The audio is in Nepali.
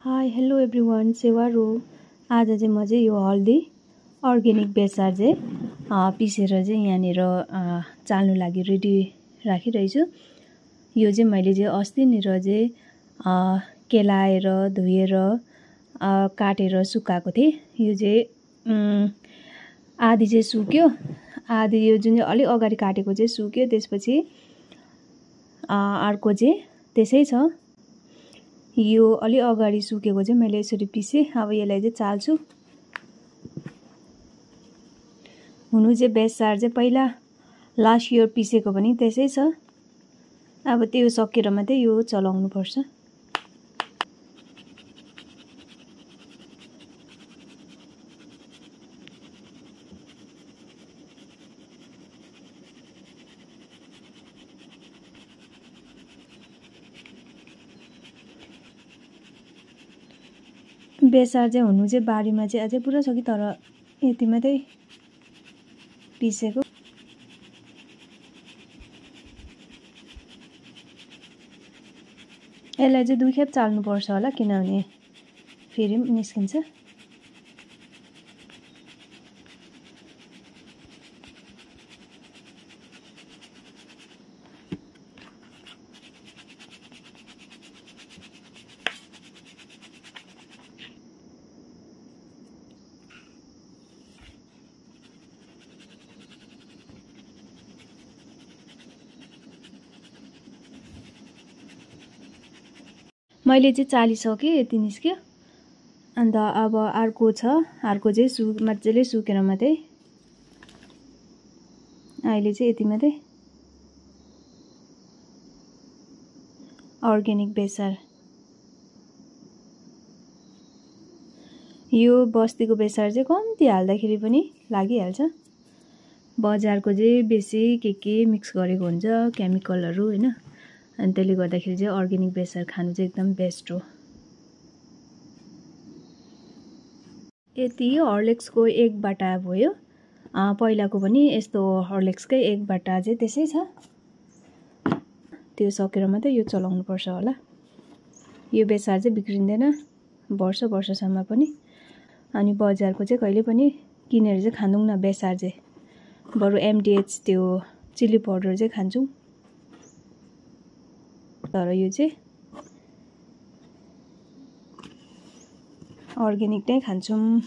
हाई हेलो एभ्रिवान, सेवार हो। आज चाहिँ म चाहिँ यो हल्दी अर्ग्यानिक बेसार चाहिँ पिसेर चाहिँ यहाँनिर चाल्नु लागि रेडी राखिरहेछु। यो चाहिँ मैले चाहिँ अस्तिनिर चाहिँ केलाएर धोएर काटेर सुकाएको थिएँ। यो चाहिँ आधी चाहिँ सुक्यो, आधी यो जुन चाहिँ अलि अगाडि काटेको चाहिँ सुक्यो। त्यसपछि अर्को चाहिँ त्यसै छ। यो अलि अगाडि सुकेको चाहिँ मैले यसरी पिसेँ। अब यसलाई चाहिँ चाल्छु। हुनु चाहिँ बेसार चाहिँ पहिला लास्ट इयर पिसेको पनि त्यसै छ। अब त्यो सकेर मात्रै यो चलाउनु पर्छ। बेसार चाहिँ हुनु चाहिँ बारीमा चाहिँ अझै पुरा छ कि, तर यति मात्रै पिसेको। यसलाई चाहिँ 2 खेप चाल्नु पर्छ होला, किनभने फेरि निस्किन्छ। मैले चाहिँ चालिसकेँ, यति निस्क्यो। अन्त अब अर्को छ, अर्को चाहिँ मजाले सुकेर मात्रै। अहिले चाहिँ यति मात्रै अर्ग्यानिक बेसार। यो बस्तीको बेसार चाहिँ कम्ती हाल्दाखेरि पनि लागिहाल्छ। बजारको चाहिँ बेसी के मिक्स गरेको हुन्छ, केमिकलहरू हैन। अनि त्यसले गर्दाखेरि चाहिँ अर्ग्यानिक बेसार खानु चाहिँ एकदम बेस्ट हो। यति हर्लिक्सको 1 बाटा भयो। पहिलाको पनि यस्तो हर्लिक्सकै 1 बाटा चाहिँ त्यसै छ। त्यो सकेर मात्रै यो चलाउनु पर्छ होला। यो बेसार चाहिँ बिग्रिँदैन वर्षसम्म पनि। अनि बजारको चाहिँ कहिले पनि किनेर चाहिँ खाँदैनौँ न बेसार चाहिँ, बरु एमडिएच त्यो चिल्ली पाउडर चाहिँ खान्छौँ। तर यो चाहिँ अर्ग्यानिक नै खान्छौँ।